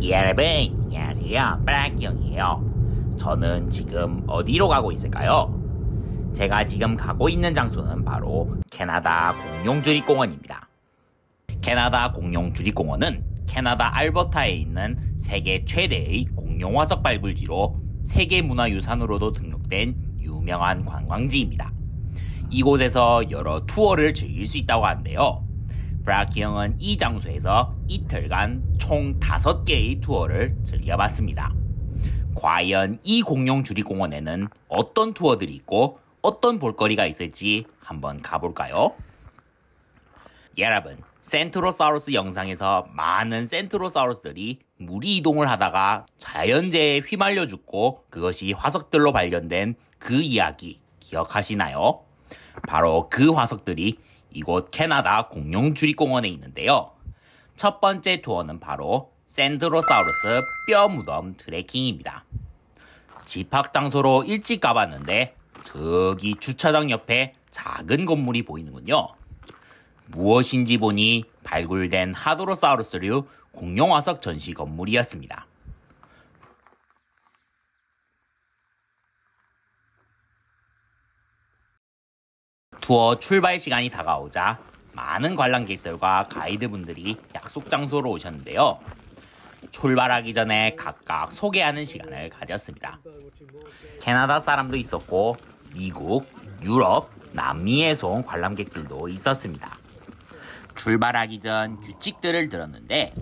여러분, 안녕하세요. 브라키형이에요. 저는 지금 어디로 가고 있을까요? 제가 지금 가고 있는 장소는 바로 캐나다 공룡주립공원입니다. 캐나다 공룡주립공원은 캐나다 알버타에 있는 세계 최대의 공룡 화석 발굴지로 세계문화유산으로도 등록된 유명한 관광지입니다. 이곳에서 여러 투어를 즐길 수 있다고 하는데요. 브라키 형은 이 장소에서 이틀간 총 5개의 투어를 즐겨봤습니다. 과연 이 공룡주립공원에는 어떤 투어들이 있고 어떤 볼거리가 있을지 한번 가볼까요? 여러분, 센트로사우루스 영상에서 많은 센트로사우루스들이 무리 이동을 하다가 자연재해에 휘말려 죽고 그것이 화석들로 발견된 그 이야기 기억하시나요? 바로 그 화석들이 이곳 캐나다 공룡주립공원에 있는데요. 첫 번째 투어는 바로 센트로사우루스 뼈 무덤 트레킹입니다. 집합 장소로 일찍 가봤는데 저기 주차장 옆에 작은 건물이 보이는군요. 무엇인지 보니 발굴된 하드로사우루스류 공룡 화석 전시 건물이었습니다. 투어 출발 시간이 다가오자 많은 관람객들과 가이드분들이 약속 장소로 오셨는데요. 출발하기 전에 각각 소개하는 시간을 가졌습니다. 캐나다 사람도 있었고 미국, 유럽, 남미에서 온 관람객들도 있었습니다. 출발하기 전 규칙들을 들었는데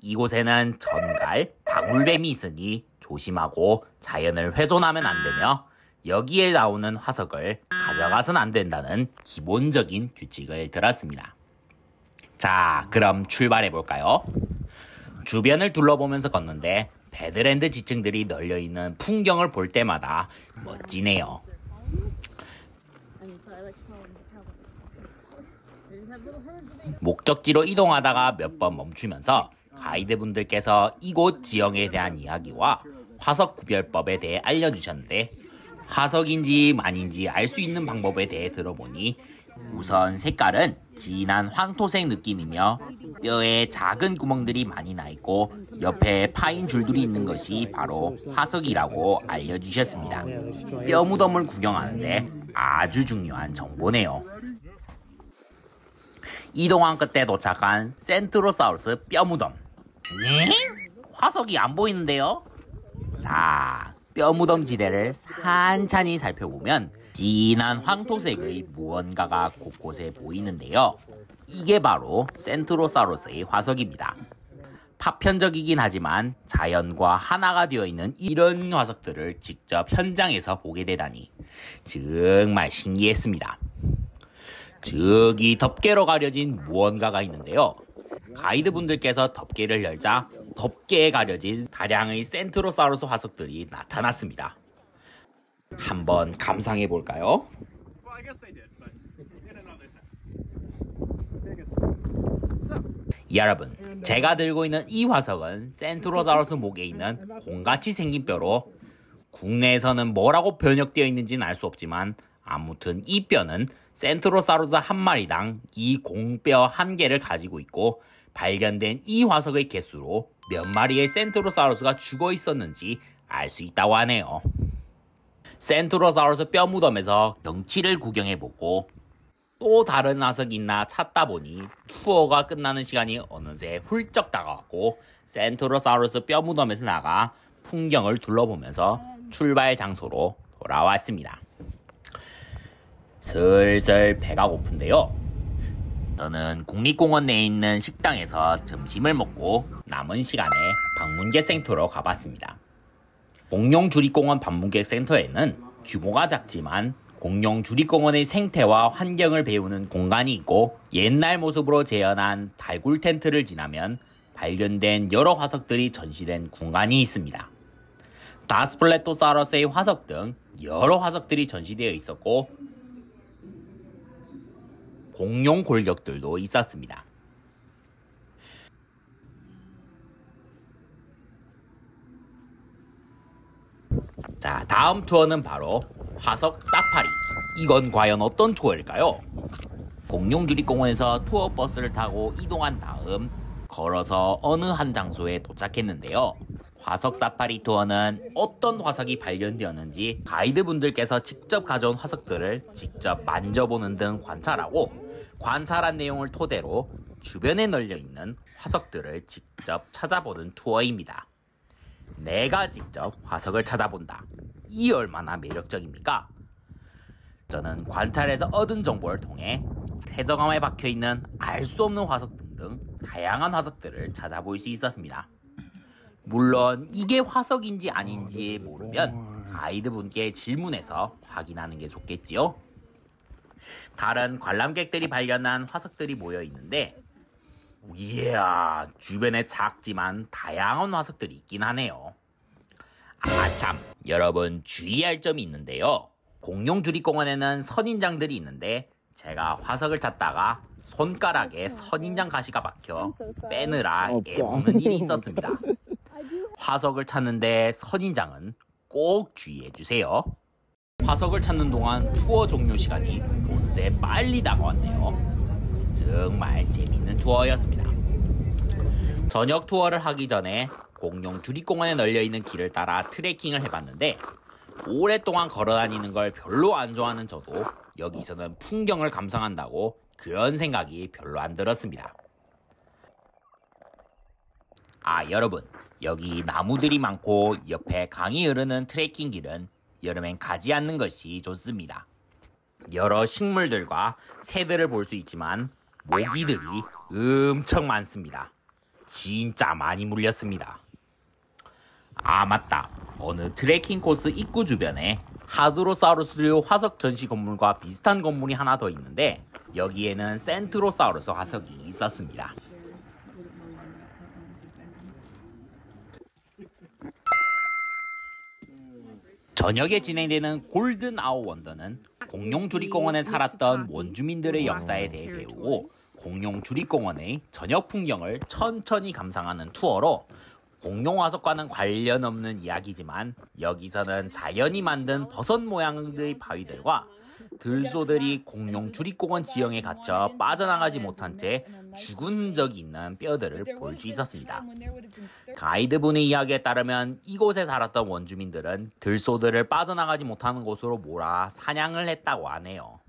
이곳에는 전갈, 방울뱀이 있으니 조심하고 자연을 훼손하면 안 되며 여기에 나오는 화석을 가져가선 안 된다는 기본적인 규칙을 들었습니다. 자, 그럼 출발해볼까요? 주변을 둘러보면서 걷는데 배드랜드 지층들이 널려있는 풍경을 볼 때마다 멋지네요. 목적지로 이동하다가 몇 번 멈추면서 가이드분들께서 이곳 지형에 대한 이야기와 화석 구별법에 대해 알려주셨는데 화석인지 아닌지 알 수 있는 방법에 대해 들어보니 우선 색깔은 진한 황토색 느낌이며 뼈에 작은 구멍들이 많이 나 있고 옆에 파인 줄들이 있는 것이 바로 화석이라고 알려주셨습니다. 뼈 무덤을 구경하는데 아주 중요한 정보네요. 이동한 끝에 도착한 센트로사우루스 뼈 무덤. 네? 화석이 안 보이는데요? 자, 뼈 무덤 지대를 산찬히 살펴보면 진한 황토색의 무언가가 곳곳에 보이는데요. 이게 바로 센트로사우루스의 화석입니다. 파편적이긴 하지만 자연과 하나가 되어 있는 이런 화석들을 직접 현장에서 보게 되다니 정말 신기했습니다. 저기 덮개로 가려진 무언가가 있는데요. 가이드분들께서 덮개를 열자 덮개에 가려진 다량의 센트로사우루스 화석들이 나타났습니다. 한번 감상해 볼까요? 여러분, 제가 들고 있는 이 화석은 센트로사우루스 목에 있는 공같이 생긴 뼈로 국내에서는 뭐라고 번역되어 있는지는 알 수 없지만 아무튼 이 뼈는 센트로사우루스 한 마리당 이 공뼈 1개를 가지고 있고 발견된 이 화석의 개수로 몇 마리의 센트로사우루스가 죽어 있었는지 알 수 있다고 하네요. 센트로사우루스 뼈 무덤에서 경치를 구경해보고 또 다른 화석이 있나 찾다 보니 투어가 끝나는 시간이 어느새 훌쩍 다가왔고 센트로사우루스 뼈 무덤에서 나가 풍경을 둘러보면서 출발 장소로 돌아왔습니다. 슬슬 배가 고픈데요. 저는 국립공원 내에 있는 식당에서 점심을 먹고 남은 시간에 방문객 센터로 가봤습니다. 공룡주립공원 방문객 센터에는 규모가 작지만 공룡주립공원의 생태와 환경을 배우는 공간이 있고 옛날 모습으로 재현한 달굴 텐트를 지나면 발견된 여러 화석들이 전시된 공간이 있습니다. 다스플레토사우루스의 화석 등 여러 화석들이 전시되어 있었고 공룡 골격들도 있었습니다. 자, 다음 투어는 바로 화석 사파리. 이건 과연 어떤 투어일까요? 공룡주립공원에서 투어 버스를 타고 이동한 다음 걸어서 어느 한 장소에 도착했는데요. 화석 사파리 투어는 어떤 화석이 발견되었는지 가이드분들께서 직접 가져온 화석들을 직접 만져보는 등 관찰하고 관찰한 내용을 토대로 주변에 널려있는 화석들을 직접 찾아보는 투어입니다. 내가 직접 화석을 찾아본다. 이 얼마나 매력적입니까? 저는 관찰에서 얻은 정보를 통해 태저감에 박혀있는 알 수 없는 화석 등등 다양한 화석들을 찾아볼 수 있었습니다. 물론 이게 화석인지 아닌지 모르면 가이드분께 질문해서 확인하는 게 좋겠지요. 다른 관람객들이 발견한 화석들이 모여 있는데 이야, 주변에 작지만 다양한 화석들이 있긴 하네요. 아참, 여러분 주의할 점이 있는데요. 공룡주립공원에는 선인장들이 있는데 제가 화석을 찾다가 손가락에 선인장 가시가 박혀 빼느라 애먹는 일이 있었습니다. 화석을 찾는데 선인장은 꼭 주의해주세요. 화석을 찾는 동안 투어 종료 시간이 어느새 빨리 다가왔네요. 정말 재밌는 투어였습니다. 저녁 투어를 하기 전에 공룡주립공원에 널려있는 길을 따라 트레킹을 해봤는데 오랫동안 걸어다니는 걸 별로 안 좋아하는 저도 여기서는 풍경을 감상한다고 그런 생각이 별로 안 들었습니다. 아, 여러분, 여기 나무들이 많고 옆에 강이 흐르는 트레킹 길은 여름엔 가지 않는 것이 좋습니다. 여러 식물들과 새들을 볼 수 있지만 모기들이 엄청 많습니다. 진짜 많이 물렸습니다. 아, 맞다. 어느 트레킹 코스 입구 주변에 하드로사우루스류 화석 전시 건물과 비슷한 건물이 하나 더 있는데 여기에는 센트로사우루스 화석이 있었습니다. 저녁에 진행되는 골든 아워 원더는 공룡주립공원에 살았던 원주민들의 역사에 대해 배우고 공룡주립공원의 저녁 풍경을 천천히 감상하는 투어로 공룡화석과는 관련 없는 이야기지만 여기서는 자연이 만든 버섯 모양의 바위들과 들소들이 공룡주립공원 지형에 갇혀 빠져나가지 못한 채 죽은 흔적이 있는 뼈들을 볼 수 있었습니다. 가이드분의 이야기에 따르면 이곳에 살았던 원주민들은 들소들을 빠져나가지 못하는 곳으로 몰아 사냥을 했다고 하네요.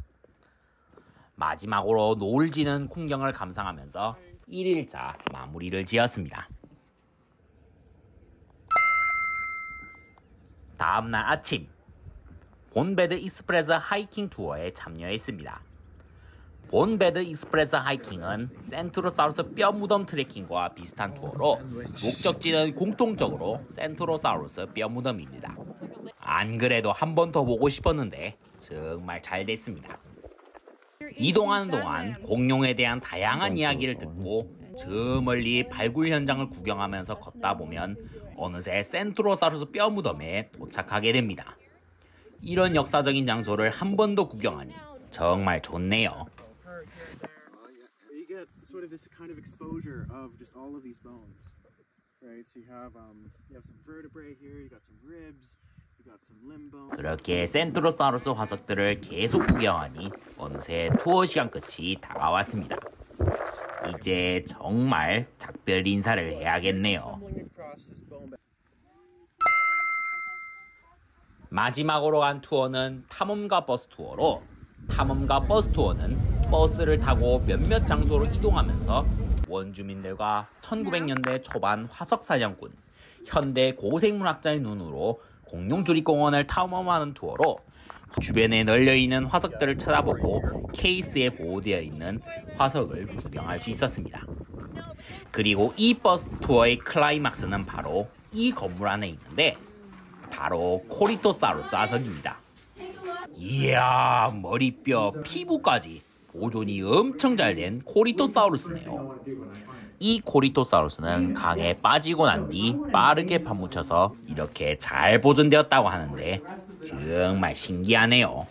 마지막으로 노을 지는 풍경을 감상하면서 1일차 마무리를 지었습니다. 다음날 아침, 본베드 익스프레스 하이킹 투어에 참여했습니다. 본베드 익스프레스 하이킹은 센트로사우루스 뼈 무덤 트레킹과 비슷한 투어로 목적지는 공통적으로 센트로사우루스 뼈 무덤입니다. 안 그래도 한 번 더 보고 싶었는데 정말 잘 됐습니다. 이동하는 동안 공룡에 대한 다양한 이야기를 듣고 저 멀리 발굴 현장을 구경하면서 걷다 보면 어느새 센트로사우루스 뼈 무덤에 도착하게 됩니다. 이런 역사적인 장소를 한 번 더 구경하니 정말 좋네요. 그렇게 센트로사우루스 화석들을 계속 구경하니 어느새 투어 시간 끝이 다가왔습니다. 이제 정말 작별 인사를 해야겠네요. 마지막으로 간 투어는 탐험가 버스 투어로 탐험가 버스 투어는 버스를 타고 몇몇 장소로 이동하면서 원주민들과 1900년대 초반 화석 사냥꾼, 현대 고생물학자의 눈으로 공룡주립공원을 탐험하는 투어로 주변에 널려있는 화석들을 찾아보고 케이스에 보호되어 있는 화석을 구경할 수 있었습니다. 그리고 이 버스 투어의 클라이막스는 바로 이 건물 안에 있는데 바로 코리토사우루스 화석입니다. 이야, 머리뼈, 피부까지 보존이 엄청 잘 된 코리토사우루스네요. 이 코리토사우루스는 강에 빠지고 난 뒤 빠르게 파묻혀서 이렇게 잘 보존되었다고 하는데 정말 신기하네요.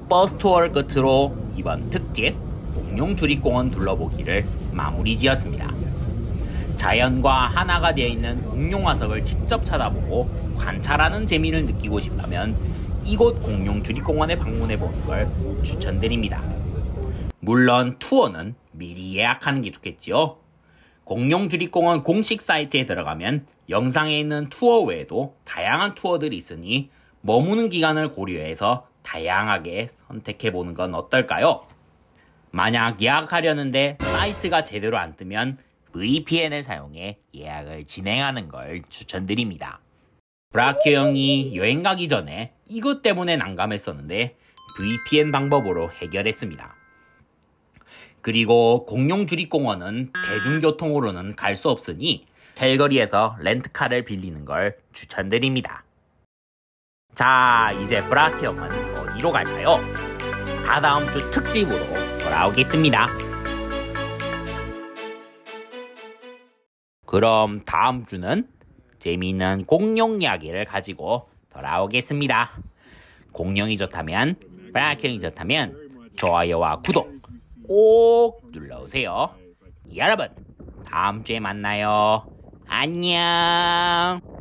버스 투어를 끝으로 이번 특집 공룡주립공원 둘러보기를 마무리 지었습니다. 자연과 하나가 되어 있는 공룡화석을 직접 찾아보고 관찰하는 재미를 느끼고 싶다면 이곳 공룡주립공원에 방문해 보는 걸 추천드립니다. 물론 투어는 미리 예약하는 게 좋겠지요. 공룡주립공원 공식 사이트에 들어가면 영상에 있는 투어 외에도 다양한 투어들이 있으니 머무는 기간을 고려해서 다양하게 선택해 보는 건 어떨까요? 만약 예약하려는데 사이트가 제대로 안 뜨면 VPN을 사용해 예약을 진행하는 걸 추천드립니다. 브라키오 형이 여행 가기 전에 이것 때문에 난감했었는데 VPN 방법으로 해결했습니다. 그리고 공룡주립공원은 대중교통으로는 갈 수 없으니 캘거리에서 렌트카를 빌리는 걸 추천드립니다. 자, 이제 브라키 형은 어디로 갈까요? 다다음 주 특집으로 돌아오겠습니다. 그럼 다음 주는 재미있는 공룡 이야기를 가지고 돌아오겠습니다. 공룡이 좋다면, 브라키 형이 좋다면 좋아요와 구독 꼭 눌러주세요. 여러분, 다음 주에 만나요. 안녕.